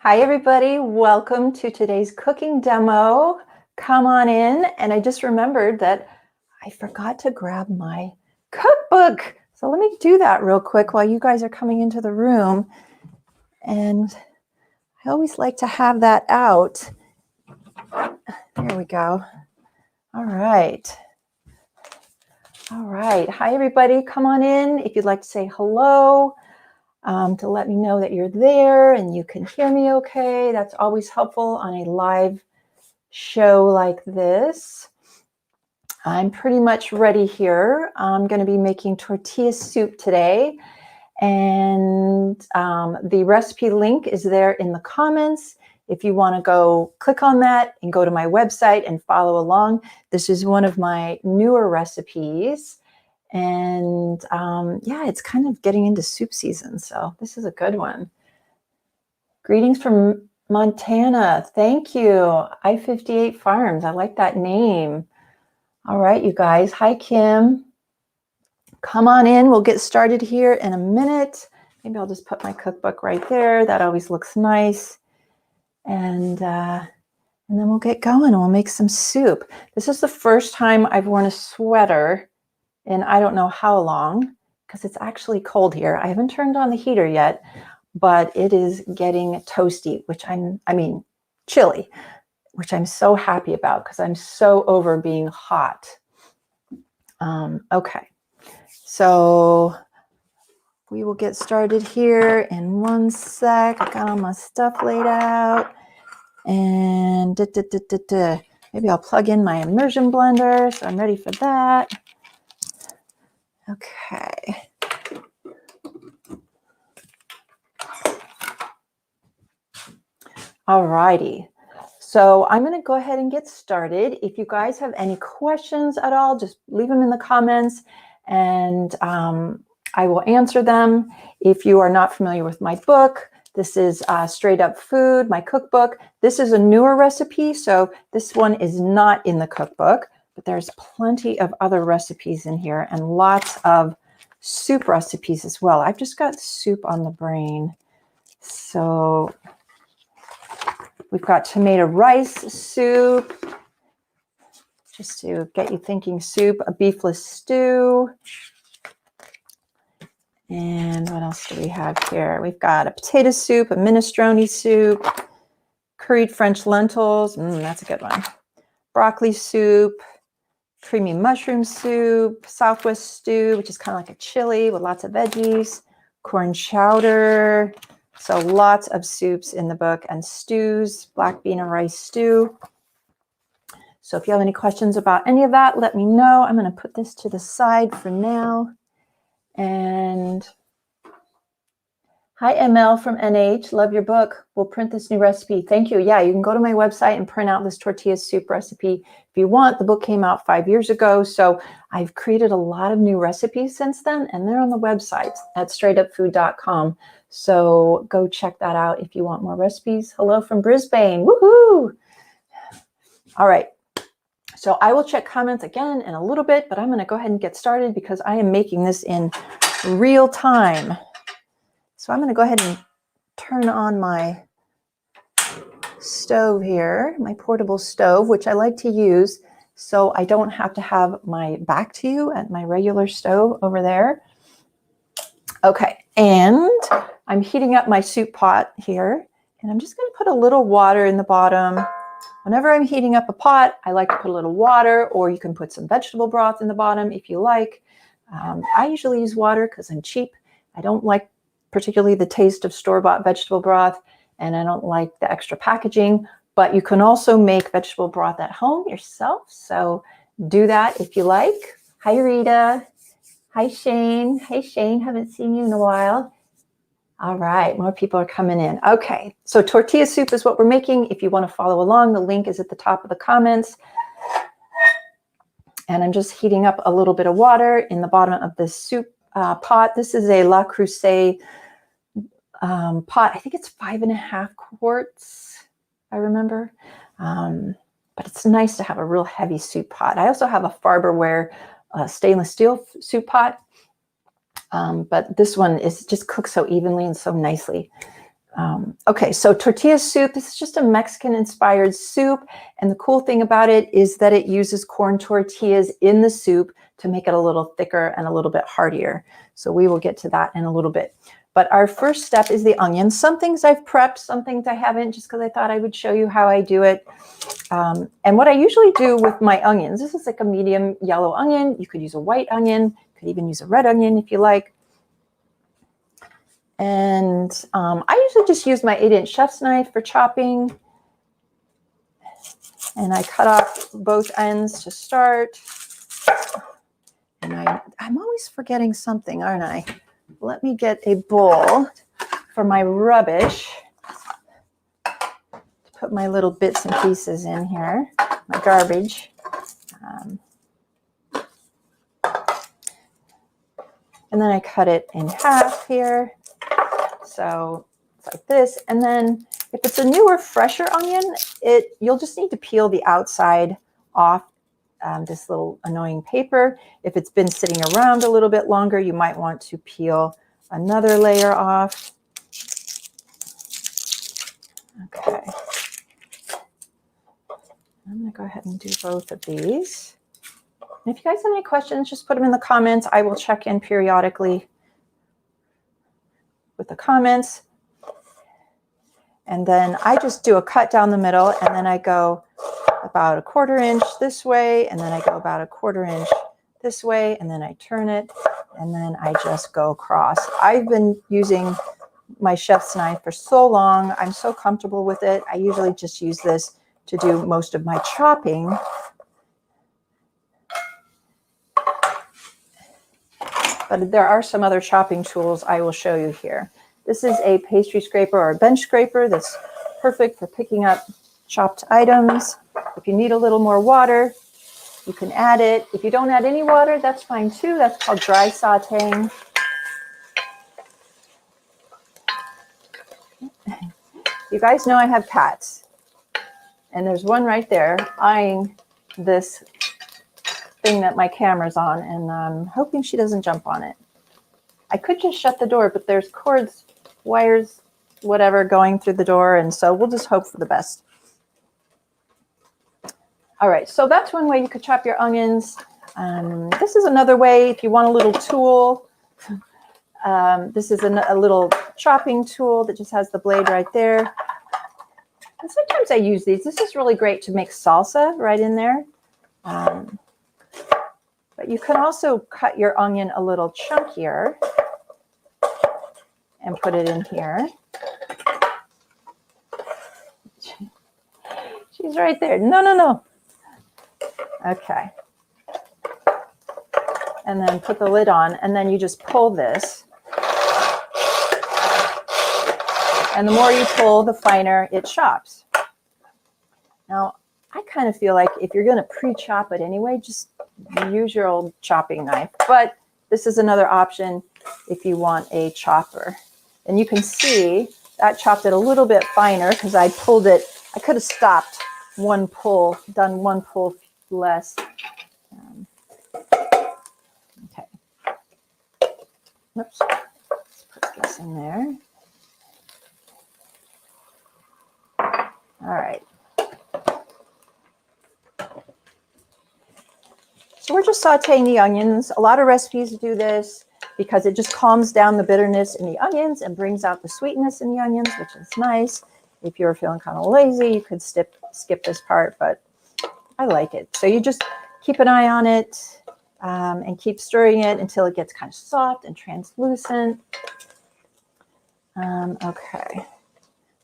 Hi everybody, welcome to today's cooking demo. Come on in, and I just remembered that I forgot to grab my cookbook. So let me do that real quick while you guys are coming into the room. And I always like to have that out. There we go. All right. All right. Hi everybody, come on in. If you'd like to say hello, to let me know that you're there and you can hear me okay. That's always helpful on a live show like this. I'm pretty much ready here. I'm going to be making tortilla soup today, and the recipe link is there in the comments. If you want to go click on that and go to my website and follow along. This is one of my newer recipes, and yeah, it's kind of getting into soup season, so this is a good one. Greetings from Montana. Thank you. I-58 Farms. I like that name. All right, you guys. Hi, Kim. Come on in. We'll get started here in a minute. Maybe I'll just put my cookbook right there. That always looks nice. And then we'll get going and we'll make some soup. This is the first time I've worn a sweater in I don't know how long, because it's actually cold here. I haven't turned on the heater yet, but it is getting toasty, which chilly, which I'm so happy about because I'm so over being hot. Okay, so we will get started here in 1 sec. I got all my stuff laid out, and maybe I'll plug in my Immersion Blender, so I'm ready for that. Okay. All righty. So I'm going to go ahead and get started. If you guys have any questions at all, just leave them in the comments, and I will answer them. If you are not familiar with my book, this is Straight Up Food, my cookbook. This is a newer recipe, so this one is not in the cookbook, but there's plenty of other recipes in here and lots of soup recipes as well. I've just got soup on the brain. So we've got tomato rice soup, just to get you thinking soup, a beefless stew. And what else do we have here? We've got a potato soup, a minestrone soup, curried French lentils. That's a good one. Broccoli soup, creamy mushroom soup, Southwest stew, which is kind of like a chili with lots of veggies, corn chowder. So lots of soups in the book, and stews, black bean and rice stew. So if you have any questions about any of that, let me know. I'm going to put this to the side for now. And hi, ML from NH. Love your book. We'll print this new recipe. Thank you. Yeah, you can go to my website and print out this tortilla soup recipe if you want. The book came out 5 years ago, so I've created a lot of new recipes since then, and they're on the website at straightupfood.com. So go check that out if you want more recipes. Hello from Brisbane. Woohoo! All right. So I will check comments again in a little bit, but I'm going to go ahead and get started because I am making this in real time. So I'm going to go ahead and turn on my stove here, my portable stove, which I like to use so I don't have to have my back to you at my regular stove over there. Okay, and I'm heating up my soup pot here, and I'm just going to put a little water in the bottom. Whenever I'm heating up a pot, I like to put a little water, or you can put some vegetable broth in the bottom if you like. I usually use water because I'm cheap. I don't like particularly the taste of store-bought vegetable broth, and I don't like the extra packaging, but you can also make vegetable broth at home yourself, so do that if you like. Hi, Rita. Hi, Shane. Hey, Shane, haven't seen you in a while. All right, more people are coming in. Okay, so tortilla soup is what we're making. If you want to follow along, the link is at the top of the comments. And I'm just heating up a little bit of water in the bottom of this soup pot. This is a Le Creuset pot. I think it's 5.5 quarts, I remember. But it's nice to have a real heavy soup pot. I also have a Tupperware stainless steel soup pot. But this one is just cooked so evenly and so nicely. Okay, so tortilla soup, this is just a Mexican-inspired soup. And the cool thing about it is that it uses corn tortillas in the soup to make it a little thicker and a little bit heartier. So we will get to that in a little bit. But our first step is the onions. Some things I've prepped, some things I haven't, just because I thought I would show you how I do it. And what I usually do with my onions, this is like a medium yellow onion. You could use a white onion, you could even use a red onion if you like. And I usually just use my 8-inch chef's knife for chopping. And I cut off both ends to start. And I'm always forgetting something, aren't I? Let me get a bowl for my rubbish to put my little bits and pieces in here, my garbage. And then I cut it in half here. So it's like this. And then if it's a newer, fresher onion, you'll just need to peel the outside off this little annoying paper. If it's been sitting around a little bit longer, you might want to peel another layer off. Okay. I'm going to go ahead and do both of these. And if you guys have any questions, just put them in the comments. I will check in periodically with the comments. And then I just do a cut down the middle, and then I go about a 1/4 inch this way, and then I go about a 1/4 inch this way, and then I turn it, and then I just go across. I've been using my chef's knife for so long. I'm so comfortable with it. I usually just use this to do most of my chopping. But there are some other chopping tools I will show you here. This is a pastry scraper or a bench scraper that's perfect for picking up chopped items. If you need a little more water, you can add it. If you don't add any water, that's fine too. That's called dry sauteing. You guys know I have cats. And there's one right there eyeing this thing that my camera's on, and I'm hoping she doesn't jump on it. I could just shut the door, but there's cords, wires, whatever going through the door, and so we'll just hope for the best. All right, so that's one way you could chop your onions. This is another way if you want a little tool. This is a little chopping tool that just has the blade right there. And sometimes I use these. This is really great to make salsa right in there. But you can also cut your onion a little chunkier and put it in here. She's right there. No, no, no. Okay. And then put the lid on, and then you just pull this. And the more you pull, the finer it chops. Now, I kind of feel like if you're going to pre-chop it anyway, just use your old chopping knife. But this is another option if you want a chopper. And you can see that chopped it a little bit finer because I pulled it. I could have stopped one pull, done one pull less. Okay. Oops. Let's put this in there. All right. So we're just sauteing the onions. A lot of recipes do this because it just calms down the bitterness in the onions and brings out the sweetness in the onions, which is nice. If you're feeling kind of lazy, you could skip this part, but I like it. So you just keep an eye on it and keep stirring it until it gets kind of soft and translucent. Okay.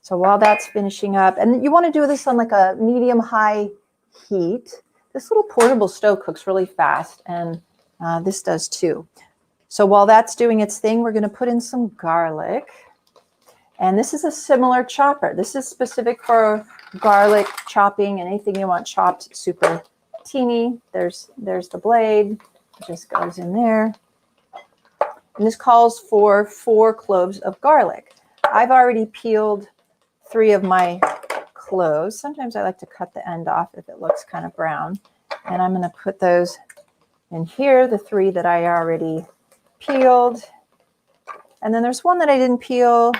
So while that's finishing up, and you want to do this on like a medium-high heat. This little portable stove cooks really fast, and this does too. So while that's doing its thing, we're going to put in some garlic. And this is a similar chopper. This is specific for garlic chopping and anything you want chopped super teeny. There's the blade. It just goes in there. And this calls for 4 cloves of garlic. I've already peeled 3 of my cloves. Sometimes I like to cut the end off if it looks kind of brown. And I'm going to put those in here, the 3 that I already peeled. And then there's one that I didn't peel.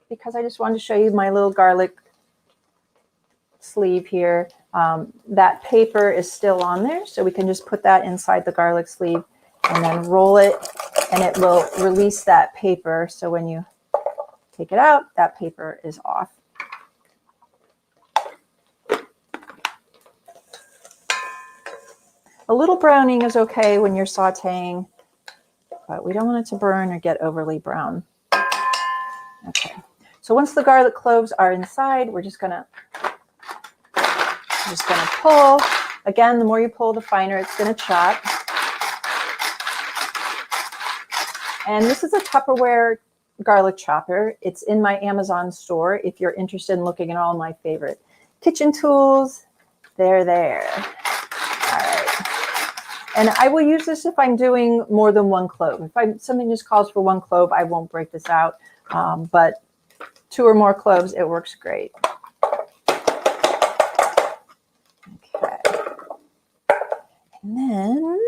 because I just wanted to show you my little garlic sleeve here. That paper is still on there, so we can just put that inside the garlic sleeve and then roll it, and it will release that paper. So when you take it out, that paper is off. A little browning is okay when you're sauteing, but we don't want it to burn or get overly brown. Okay, so once the garlic cloves are inside, we're just gonna pull. Again, the more you pull, the finer it's gonna chop. And this is a Tupperware garlic chopper. It's in my Amazon store. If you're interested in looking at all my favorite kitchen tools, they're there. All right. And I will use this if I'm doing more than one clove. If something just calls for one clove, I won't break this out. But 2 or more cloves, it works great. Okay. And then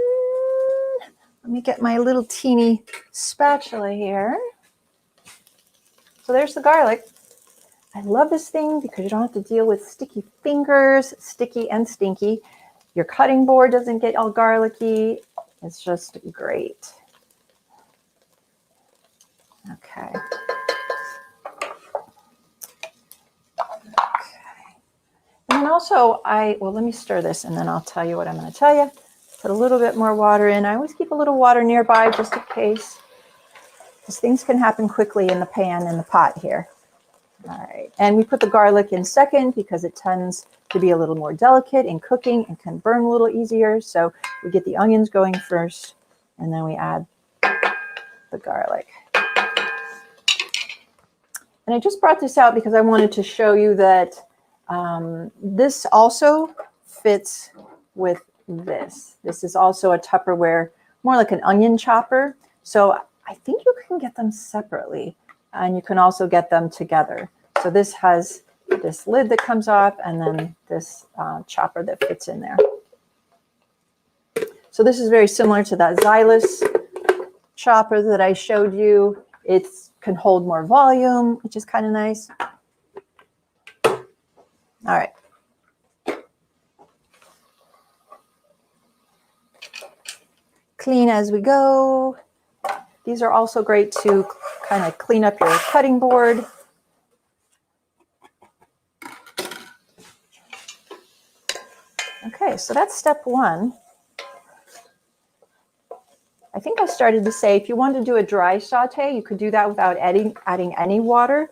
let me get my little teeny spatula here. So there's the garlic. I love this thing because you don't have to deal with sticky fingers, sticky and stinky. Your cutting board doesn't get all garlicky. It's just great. Okay. And then also well, let me stir this and then I'll tell you what I'm going to tell you. Put a little bit more water in. I always keep a little water nearby just in case, because things can happen quickly in the pan, in the pot here. All right, and we put the garlic in second because it tends to be a little more delicate in cooking and can burn a little easier. So we get the onions going first, and then we add the garlic. And I just brought this out because I wanted to show you that this also fits with this. This is also a Tupperware, more like an onion chopper. So I think you can get them separately, and you can also get them together. So this has this lid that comes off, and then this chopper that fits in there. So this is very similar to that Xylus chopper that I showed you. It can hold more volume, which is kind of nice. All right. Clean as we go. These are also great to kind of clean up your cutting board. Okay, so that's step one. I think I started to say if you want to do a dry saute, you could do that without adding any water.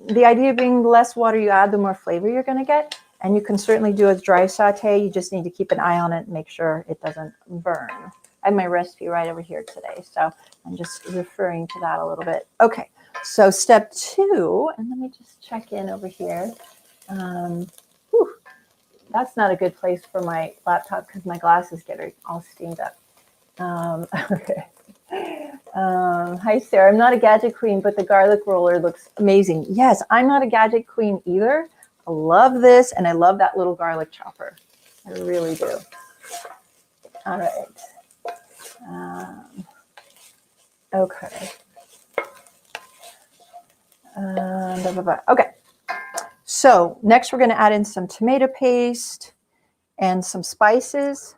The idea being the less water you add, the more flavor you're going to get. And you can certainly do a dry saute. You just need to keep an eye on it and make sure it doesn't burn. I have my recipe right over here today, so I'm just referring to that a little bit. Okay, so step two, and let me just check in over here. That's not a good place for my laptop because my glasses get all steamed up. Okay. Hi, Sarah. I'm not a gadget queen, but the garlic roller looks amazing. Yes, I'm not a gadget queen either. I love this, and I love that little garlic chopper. I really do. All right. Okay. Okay. So next we're going to add in some tomato paste and some spices.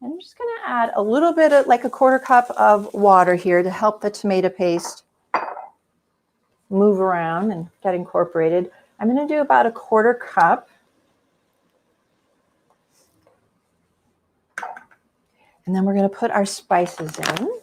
And I'm just going to add a little bit of like a 1/4 cup of water here to help the tomato paste move around and get incorporated. I'm going to do about a 1/4 cup. And then we're going to put our spices in.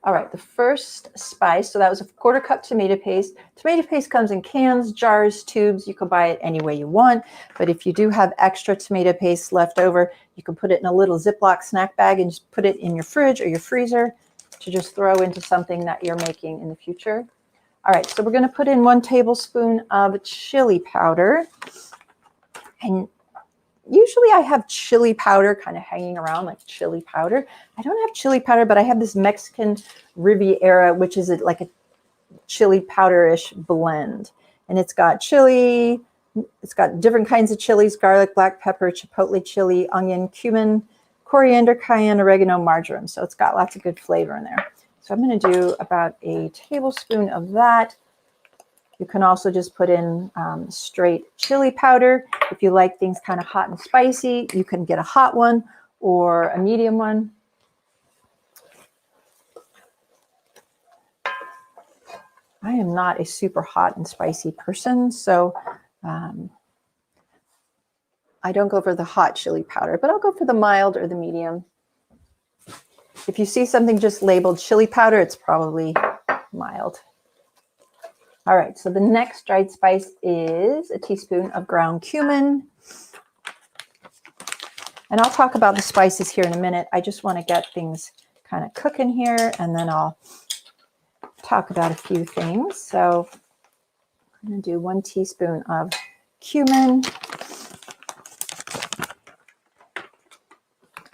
All right, the first spice, so that was a 1/4 cup tomato paste. Tomato paste comes in cans, jars, tubes. You can buy it any way you want. But if you do have extra tomato paste left over, you can put it in a little Ziploc snack bag and just put it in your fridge or your freezer to just throw into something that you're making in the future. All right, so we're going to put in 1 tablespoon of chili powder. And usually I have chili powder kind of hanging around, like chili powder. I don't have chili powder, but I have this Mexican Riviera, which is like a chili powder-ish blend. And it's got chili, it's got different kinds of chilies, garlic, black pepper, chipotle chili, onion, cumin, coriander, cayenne, oregano, marjoram. So it's got lots of good flavor in there. So I'm going to do about a tablespoon of that. You can also just put in straight chili powder. If you like things kind of hot and spicy, you can get a hot one or a medium one. I am not a super hot and spicy person, so I don't go for the hot chili powder, but I'll go for the mild or the medium. If you see something just labeled chili powder, it's probably mild. All right, so the next dried spice is a teaspoon of ground cumin. And I'll talk about the spices here in a minute. I just want to get things kind of cooking here, and then I'll talk about a few things. So I'm going to do 1 teaspoon of cumin.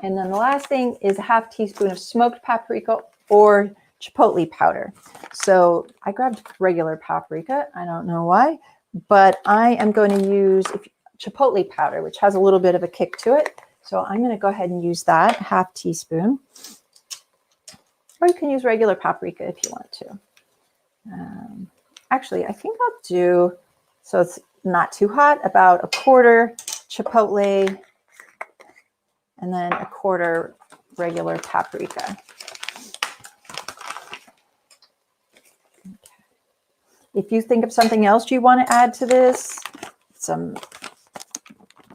And then the last thing is a ½ teaspoon of smoked paprika or chipotle powder. So I grabbed regular paprika. I don't know why, but I am going to use chipotle powder, which has a little bit of a kick to it. So I'm going to go ahead and use that, ½ teaspoon. Or you can use regular paprika if you want to. Actually, I think I'll do, so it's not too hot, about 1/4 chipotle and then 1/4 regular paprika. Okay. If you think of something else you want to add to this, some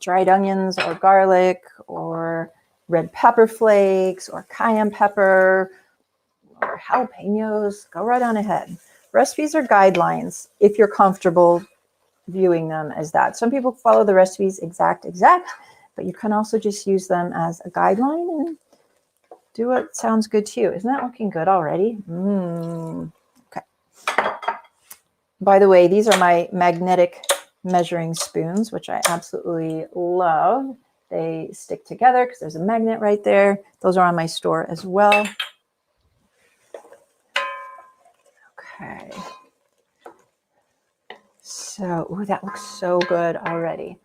dried onions or garlic or red pepper flakes or cayenne pepper or jalapenos, go right on ahead. Recipes are guidelines if you're comfortable viewing them as that. Some people follow the recipes exact, but you can also just use them as a guideline and do what sounds good to you. Isn't that looking good already? Okay. By the way, these are my magnetic measuring spoons, which I absolutely love. They stick together because there's a magnet right there. Those are on my store as well. Okay. So, ooh, that looks so good already.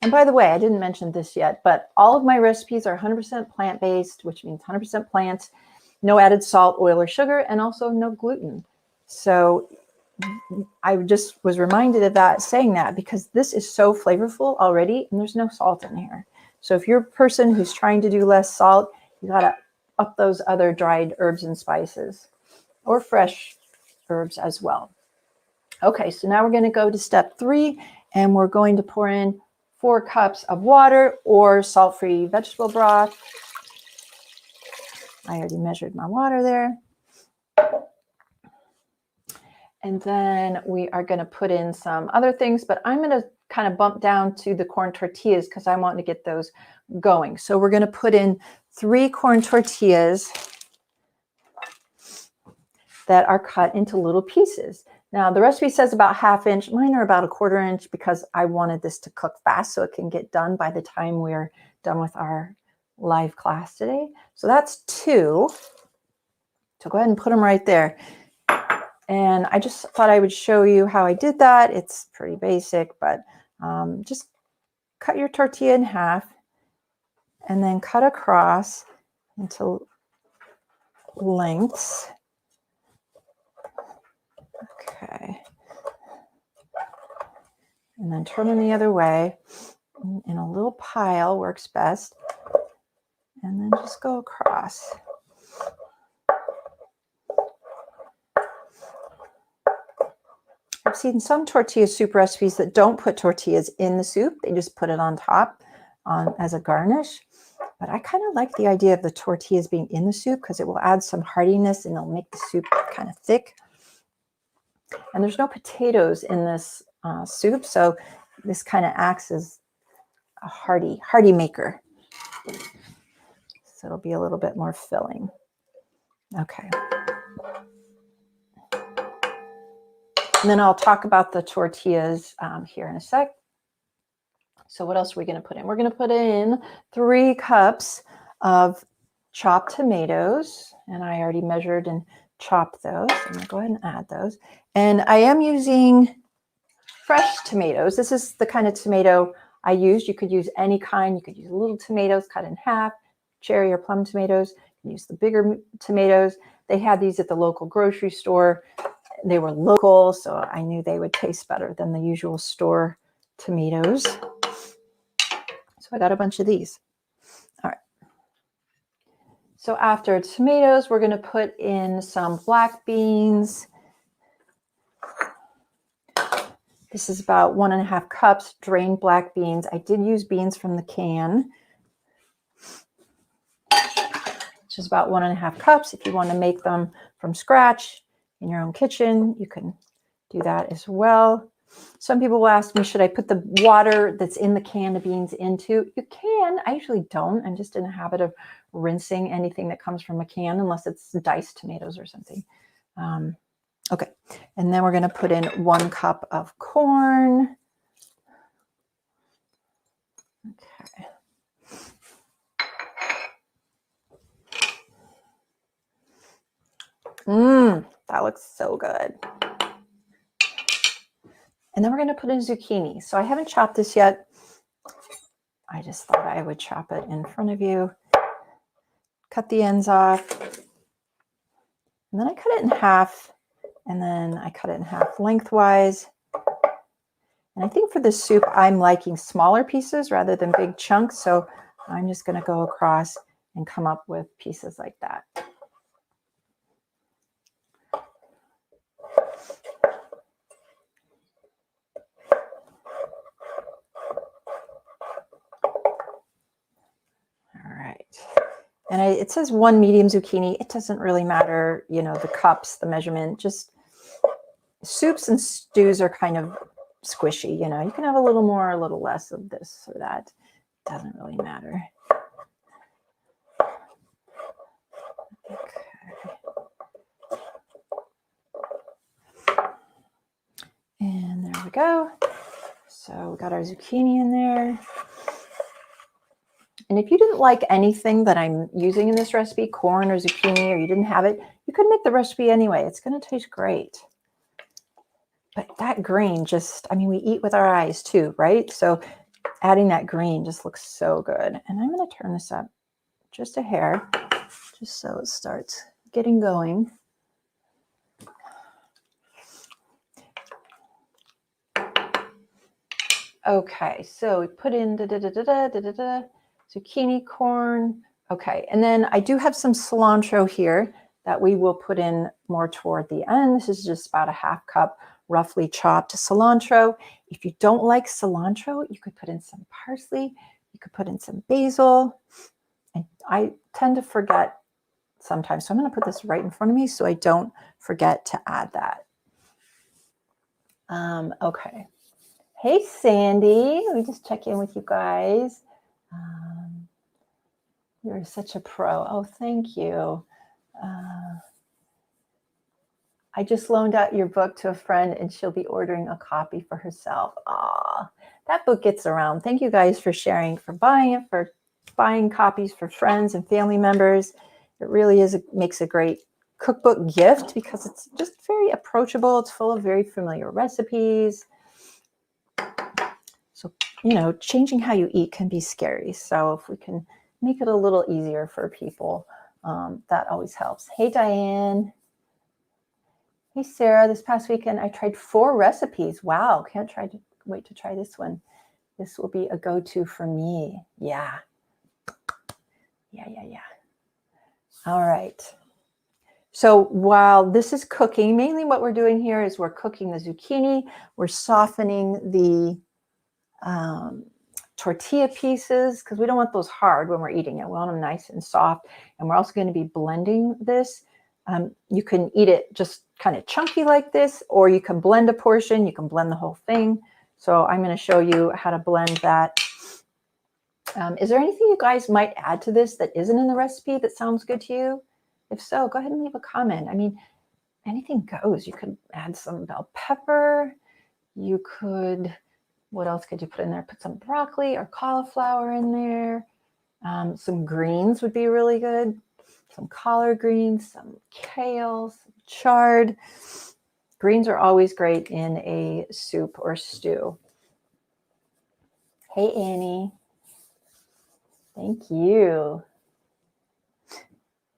And by the way, I didn't mention this yet, but all of my recipes are 100% plant-based, which means 100% plants, no added salt, oil, or sugar, and also no gluten. So I just was reminded of that, saying that, because this is so flavorful already, and there's no salt in here. So if you're a person who's trying to do less salt, you got to up those other dried herbs and spices, or fresh herbs as well. Okay, so now we're going to go to step 3, and we're going to pour in 4 cups of water or salt-free vegetable broth. I already measured my water there. And then we are going to put in some other things, but I'm going to kind of bump down to the corn tortillas because I want to get those going. So we're going to put in 3 corn tortillas that are cut into little pieces. Now, the recipe says about 1/2 inch. Mine are about 1/4 inch because I wanted this to cook fast so it can get done by the time we're done with our live class today. So that's 2. So go ahead and put them right there. And I just thought I would show you how I did that. It's pretty basic, but just cut your tortilla in half and then cut across into lengths. Okay. And then turn them the other way. In a little pile works best. And then just go across. I've seen some tortilla soup recipes that don't put tortillas in the soup. They just put it on top as a garnish. But I kind of like the idea of the tortillas being in the soup because it will add some heartiness and it'll make the soup kind of thick. And there's no potatoes in this soup, so this kind of acts as a hearty maker. So it'll be a little bit more filling. Okay. And then I'll talk about the tortillas here in a sec. So what else are we going to put in? We're going to put in 3 cups of chopped tomatoes. And I already measured and chopped those. I'm going to go ahead and add those. And I am using fresh tomatoes. This is the kind of tomato I used. You could use any kind. You could use little tomatoes cut in half, cherry or plum tomatoes. You can use the bigger tomatoes. They had these at the local grocery store. They were local, so I knew they would taste better than the usual store tomatoes. So I got a bunch of these. All right. So after tomatoes, we're going to put in some black beans. This is about 1.5 cups drained black beans. I did use beans from the can, which is about 1.5 cups. If you want to make them from scratch in your own kitchen, you can do that as well. Some people will ask me, should I put the water that's in the can of beans into? You can. I usually don't. I'm just in a habit of rinsing anything that comes from a can, unless it's diced tomatoes or something. Okay, and then we're going to put in 1 cup of corn. Okay. That looks so good. And then we're going to put in zucchini. So I haven't chopped this yet. I just thought I would chop it in front of you. Cut the ends off. And then I cut it in half. And then I cut it in half lengthwise. And I think for this soup, I'm liking smaller pieces rather than big chunks. So I'm just going to go across and come up with pieces like that. And it says 1 medium zucchini. It doesn't really matter, you know, the cups, the measurement. Just soups and stews are kind of squishy, you know. You can have a little more or a little less of this or that. It doesn't really matter. Okay. And there we go. So we got our zucchini in there. And if you didn't like anything that I'm using in this recipe, corn or zucchini, or you didn't have it, you could make the recipe anyway. It's going to taste great. But that green just, I mean, we eat with our eyes too, right? So adding that green just looks so good. And I'm going to turn this up just a hair, just so it starts getting going. Okay, so we put in zucchini, corn. Okay, and then I do have some cilantro here that we will put in more toward the end. This is just about a 1/2 cup roughly chopped cilantro. If you don't like cilantro, you could put in some parsley. You could put in some basil. And I tend to forget sometimes, so I'm going to put this right in front of me so I don't forget to add that. Okay. Hey, Sandy. Let me just check in with you guys. You're such a pro. Oh, thank you. I just loaned out your book to a friend and she'll be ordering a copy for herself. Aw, that book gets around. Thank you guys for sharing, for buying it, for buying copies for friends and family members. It really is makes a great cookbook gift because it's just very approachable. It's full of very familiar recipes. So, you know, changing how you eat can be scary. So if we can make it a little easier for people, that always helps. Hey, Diane. Hey, Sarah. This past weekend, I tried 4 recipes. Wow. Can't wait to try this one. This will be a go-to for me. Yeah. Yeah. All right. So while this is cooking, mainly what we're doing here is we're cooking the zucchini. We're softening the tortilla pieces because we don't want those hard when we're eating it. We want them nice and soft. And we're also going to be blending this. You can eat it just kind of chunky like this, or you can blend a portion. You can blend the whole thing. So I'm going to show you how to blend that. Is there anything you guys might add to this that isn't in the recipe that sounds good to you? If so, go ahead and leave a comment. I mean, anything goes. You could add some bell pepper. You could, what else could you put in there? Put some broccoli or cauliflower in there. Some greens would be really good. Some collard greens, some kale, some chard. Greens are always great in a soup or stew. Hey, Annie. Thank you.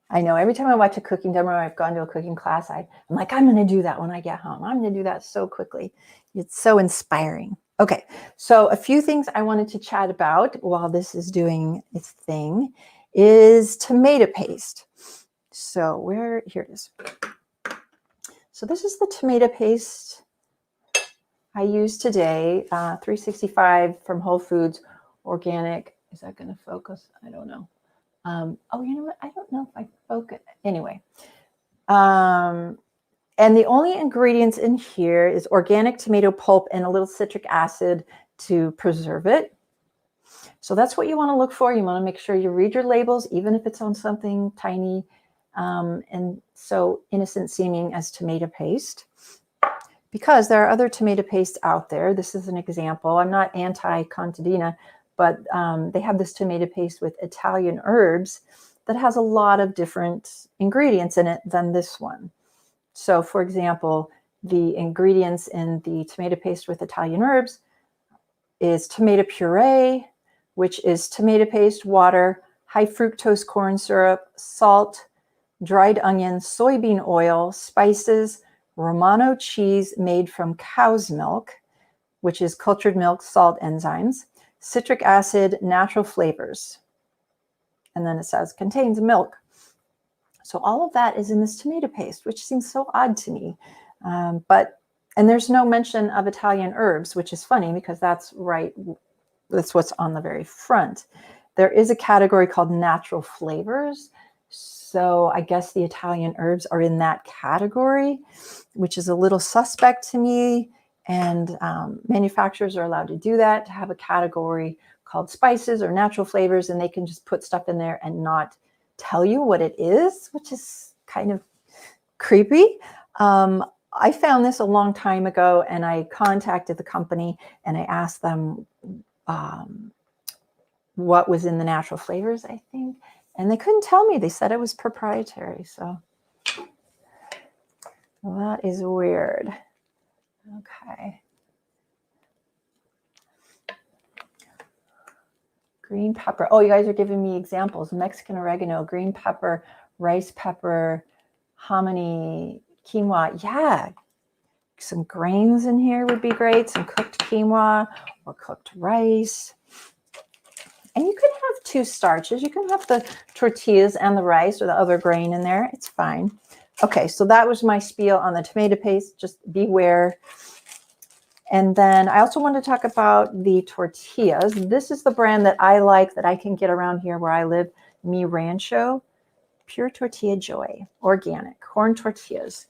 I know every time I watch a cooking demo, or I've gone to a cooking class, I'm like, I'm going to do that when I get home. I'm going to do that so quickly. It's so inspiring. Okay, so a few things I wanted to chat about while this is doing its thing is tomato paste. So here it is. So this is the tomato paste I used today, 365 from Whole Foods, organic. Is that going to focus? I don't know. Oh, you know what? I don't know if I focus. Anyway. And the only ingredients in here is organic tomato pulp and a little citric acid to preserve it. So that's what you want to look for. You want to make sure you read your labels, even if it's on something tiny and so innocent seeming as tomato paste. Because there are other tomato pastes out there. This is an example. I'm not anti-contadina, but they have this tomato paste with Italian herbs that has a lot of different ingredients in it than this one. So for example, the ingredients in the tomato paste with Italian herbs is tomato puree, which is tomato paste, water, high fructose corn syrup, salt, dried onions, soybean oil, spices, Romano cheese made from cow's milk, which is cultured milk, salt, enzymes, citric acid, natural flavors. And then it says contains milk. So all of that is in this tomato paste, which seems so odd to me. And there's no mention of Italian herbs, which is funny because that's what's on the very front. There is a category called natural flavors. So I guess the Italian herbs are in that category, which is a little suspect to me. And manufacturers are allowed to do that, to have a category called spices or natural flavors, and they can just put stuff in there and not tell you what it is, which is kind of creepy. I found this a long time ago, and I contacted the company and I asked them what was in the natural flavors, I think. And they couldn't tell me. They said it was proprietary. So that is weird. Okay. Green pepper. Oh, you guys are giving me examples. Mexican oregano, green pepper, rice pepper, hominy, quinoa. Yeah. Some grains in here would be great. Some cooked quinoa or cooked rice. And you could have two starches. You can have the tortillas and the rice or the other grain in there. It's fine. Okay, so that was my spiel on the tomato paste. Just beware. And then I also want to talk about the tortillas. This is the brand that I like that I can get around here where I live, Mi Rancho. Pure Tortilla Joy, organic, corn tortillas.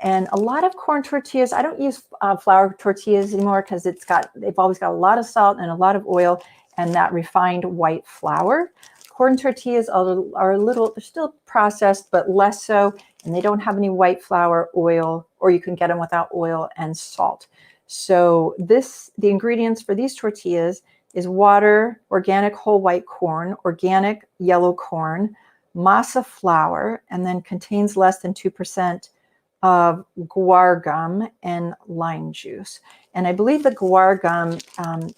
And a lot of corn tortillas, I don't use flour tortillas anymore because they've always got a lot of salt and a lot of oil and that refined white flour. Corn tortillas are they're still processed, but less so, and they don't have any white flour, oil, or you can get them without oil and salt. So the ingredients for these tortillas is water, organic whole white corn, organic yellow corn, masa flour, and then contains less than 2% of guar gum and lime juice. And I believe the guar gum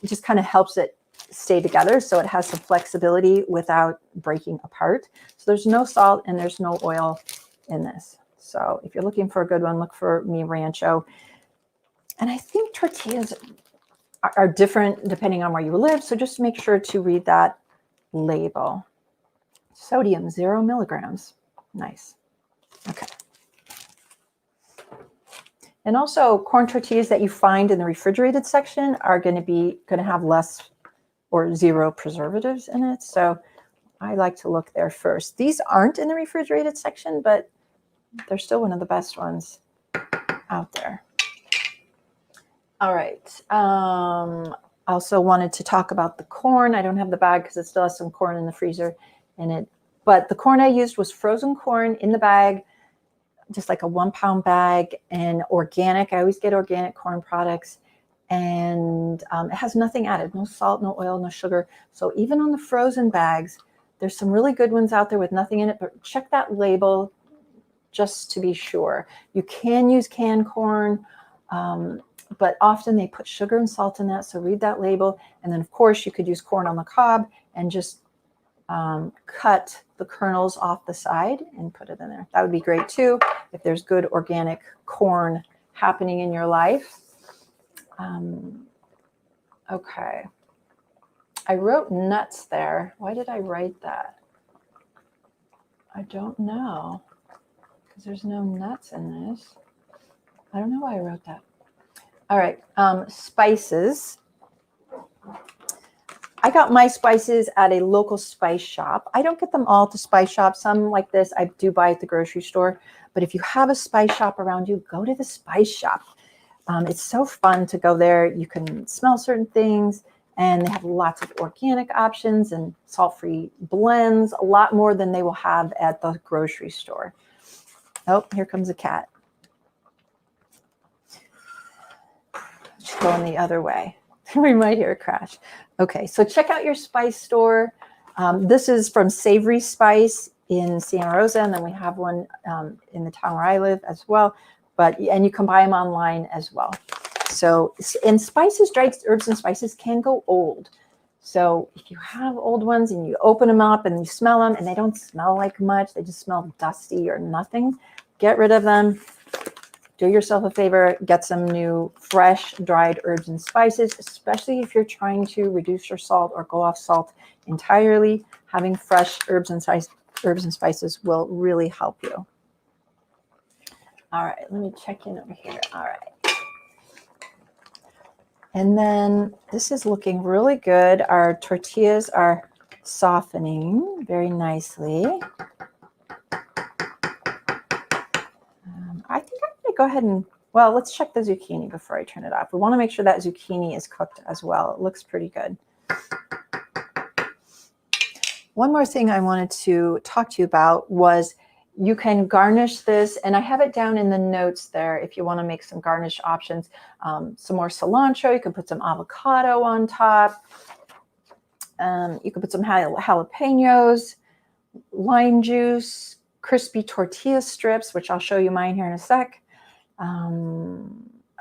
just kind of helps it stay together so it has some flexibility without breaking apart. So there's no salt and there's no oil in this. So if you're looking for a good one, look for Mi Rancho. And I think tortillas are different depending on where you live. So just make sure to read that label. Sodium, 0 milligrams. Nice. Okay. And also corn tortillas that you find in the refrigerated section are going to have less or 0 preservatives in it. So I like to look there first. These aren't in the refrigerated section, but they're still one of the best ones out there. All right. Also wanted to talk about the corn. I don't have the bag because it still has some corn in the freezer in it. But the corn I used was frozen corn in the bag, just like a 1-pound bag, and organic. I always get organic corn products. And it has nothing added, no salt, no oil, no sugar. So even on the frozen bags, there's some really good ones out there with nothing in it, but check that label just to be sure. You can use canned corn, but often they put sugar and salt in that, so read that label. And then of course you could use corn on the cob and just cut the kernels off the side and put it in there. That would be great too if there's good organic corn happening in your life. Okay. I wrote nuts there. Why did I write that? I don't know, because there's no nuts in this. I don't know why I wrote that. All right, spices. I got my spices at a local spice shop. I don't get them all at the spice shop. Some like this I do buy at the grocery store. But if you have a spice shop around you, go to the spice shop. It's so fun to go there. You can smell certain things, and they have lots of organic options and salt-free blends, a lot more than they will have at the grocery store. Oh, here comes a cat. She's going the other way. We might hear a crash. Okay, so check out your spice store. This is from Savory Spice in Santa Rosa, and then we have one in the town where I live as well. And you can buy them online as well. So, and spices, dried herbs and spices can go old. So if you have old ones and you open them up and you smell them and they don't smell like much, they just smell dusty or nothing, get rid of them. Do yourself a favor, get some new fresh dried herbs and spices, especially if you're trying to reduce your salt or go off salt entirely. Having fresh herbs and spices will really help you. All right, let me check in over here. All right. And then this is looking really good. Our tortillas are softening very nicely. I think I'm going to go ahead and, well, let's check the zucchini before I turn it off. We want to make sure that zucchini is cooked as well. It looks pretty good. One more thing I wanted to talk to you about was you can garnish this, and I have it down in the notes there if you want to make some garnish options. Some more cilantro. You can put some avocado on top. You can put some jalapenos, lime juice, crispy tortilla strips, which I'll show you mine here in a sec.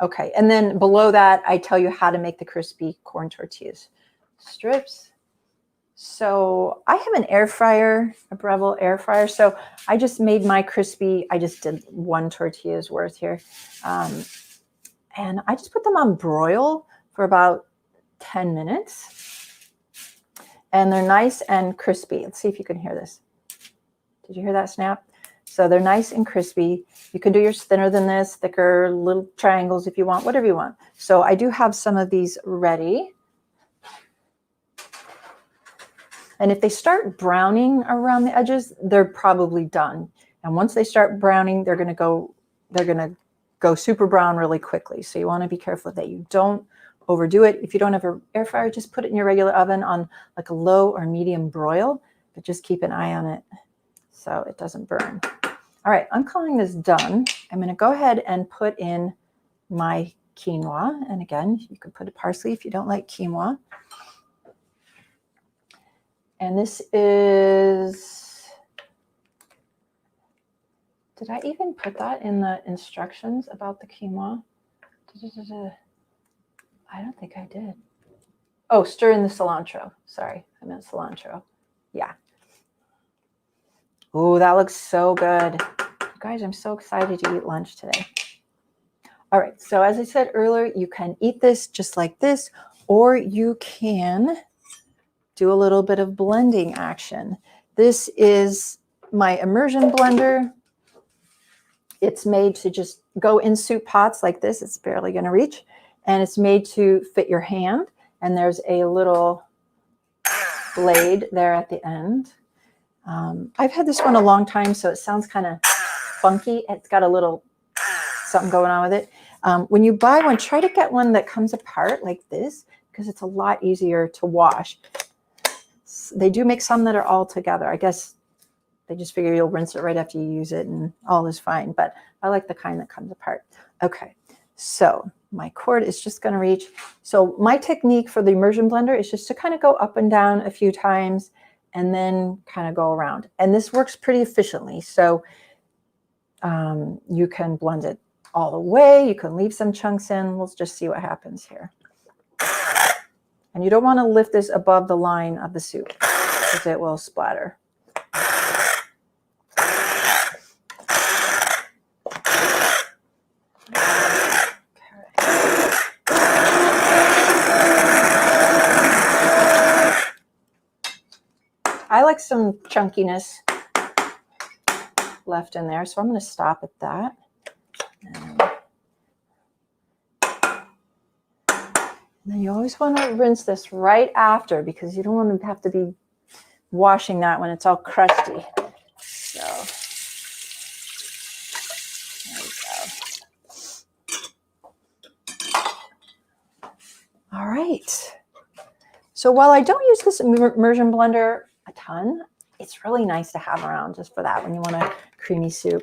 Okay, and then below that, I tell you how to make the crispy corn tortillas strips. So I have an air fryer, a Breville air fryer. So I just made my crispy. I just did one tortilla's worth here. And I just put them on broil for about 10 minutes. And they're nice and crispy. Let's see if you can hear this. Did you hear that snap? So they're nice and crispy. You can do yours thinner than this, thicker, little triangles if you want, whatever you want. So I do have some of these ready. And if they start browning around the edges, they're probably done. And once they start browning, they're going to go super brown really quickly. So you want to be careful that you don't overdo it. If you don't have an air fryer, just put it in your regular oven on like a low or medium broil, but just keep an eye on it so it doesn't burn. All right, I'm calling this done. I'm going to go ahead and put in my quinoa. And again, you can put a parsley if you don't like quinoa. And this is, did I even put that in the instructions about the quinoa? I don't think I did. Oh, stir in the cilantro. Sorry, I meant cilantro. Yeah. Oh, that looks so good. Guys, I'm so excited to eat lunch today. All right, so as I said earlier, you can eat this just like this, or you can do a little bit of blending action. This is my Immersion Blender. It's made to just go in soup pots like this. It's barely going to reach. And it's made to fit your hand. And there's a little blade there at the end. I've had this one a long time, so it sounds kind of funky. It's got a little something going on with it. When you buy one, try to get one that comes apart like this, because it's a lot easier to wash. They do make some that are all together. I guess they just figure you'll rinse it right after you use it and all is fine. But I like the kind that comes apart. Okay, so my cord is just going to reach. So my technique for the Immersion Blender is just to kind of go up and down a few times and then kind of go around. And this works pretty efficiently. So you can blend it all the way. You can leave some chunks in. We'll just see what happens here. And you don't want to lift this above the line of the soup because it will splatter. I like some chunkiness left in there, so I'm going to stop at that. And then you always want to rinse this right after because you don't want to have to be washing that when it's all crusty. So there we go. All right. So while I don't use this immersion blender a ton, it's really nice to have around just for that when you want a creamy soup.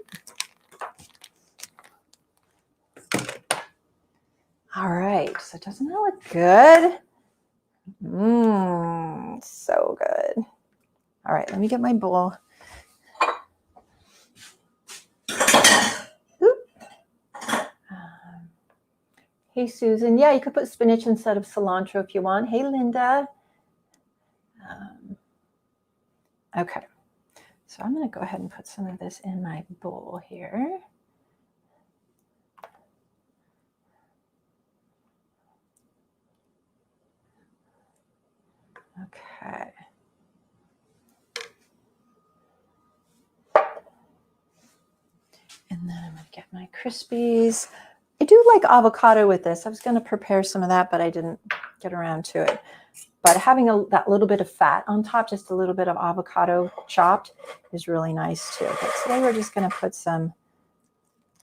All right, so doesn't that look good? So good. All right, let me get my bowl. Hey, Susan. Yeah, you could put spinach instead of cilantro if you want. Hey, Linda. Okay, so I'm going to go ahead and put some of this in my bowl here. Okay. And then I'm going to get my Crispies. I do like avocado with this. I was going to prepare some of that, but I didn't get around to it. But having that little bit of fat on top, just a little bit of avocado chopped, is really nice too. But today we're just going to put some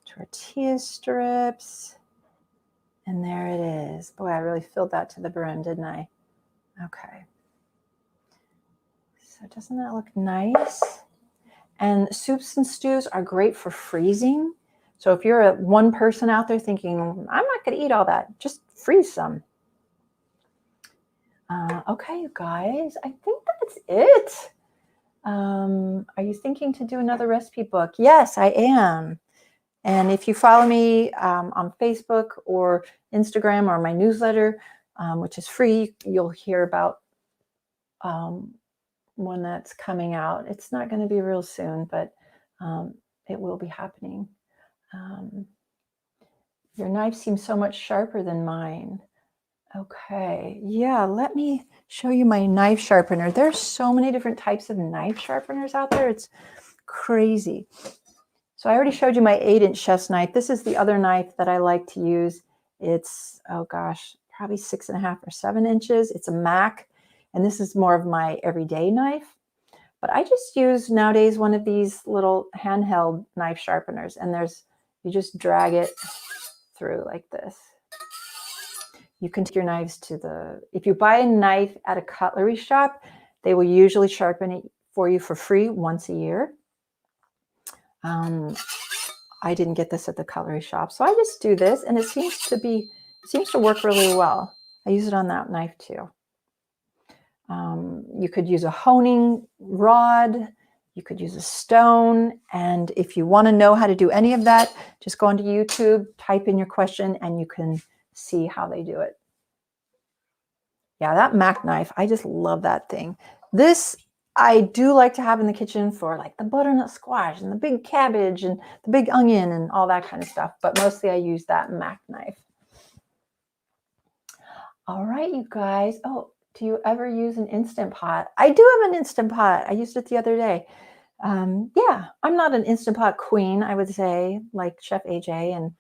tortilla strips. And there it is. Boy, I really filled that to the brim, didn't I? Okay. So doesn't that look nice? And soups and stews are great for freezing. So if you're one person out there thinking, I'm not going to eat all that, just freeze some. Okay, you guys, I think that's it. Are you thinking to do another recipe book? Yes, I am. And if you follow me on Facebook or Instagram or my newsletter, which is free, you'll hear about one that's coming out. It's not going to be real soon, but it will be happening. Your knife seems so much sharper than mine. Okay, yeah, let me show you my knife sharpener. There's so many different types of knife sharpeners out there. It's crazy. So I already showed you my 8-inch chef's knife. This is the other knife that I like to use. It's, oh gosh, probably 6.5 or 7 inches. It's a Mac, and this is more of my everyday knife. But I just use nowadays one of these little handheld knife sharpeners, and you just drag it through like this. You can take your knives if you buy a knife at a cutlery shop, they will usually sharpen it for you for free once a year. I didn't get this at the cutlery shop, so I just do this, and it seems to work really well. I use it on that knife too. You could use a honing rod, you could use a stone, and if you want to know how to do any of that, just go onto YouTube, type in your question, and you can see how they do it. Yeah, that Mac knife, I just love that thing. This I do like to have in the kitchen for like the butternut squash and the big cabbage and the big onion and all that kind of stuff. But mostly I use that Mac knife. All right, you guys. Oh, do you ever use an Instant Pot? I do have an Instant Pot. I used it the other day. Yeah, I'm not an Instant Pot queen, I would say, like Chef AJ and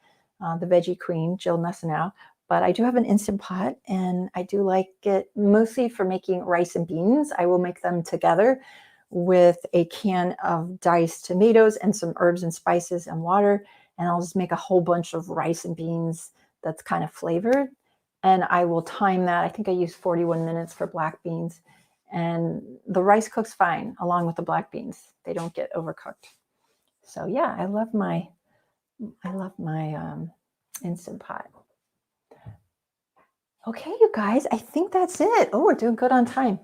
the veggie queen, Jill Messenow. But I do have an Instant Pot, and I do like it mostly for making rice and beans. I will make them together with a can of diced tomatoes and some herbs and spices and water, and I'll just make a whole bunch of rice and beans that's kind of flavored. And I will time that. I think I use 41 minutes for black beans, and the rice cooks fine along with the black beans. They don't get overcooked. So yeah, I love my Instant Pot. Okay, you guys, I think that's it. Oh, we're doing good on time.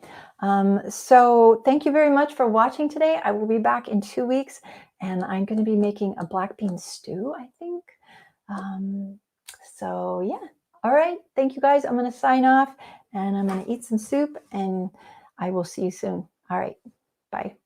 So thank you very much for watching today. I will be back in 2 weeks, and I'm going to be making a black bean stew, I think. So yeah. All right. Thank you guys. I'm going to sign off and I'm going to eat some soup and I will see you soon. All right. Bye.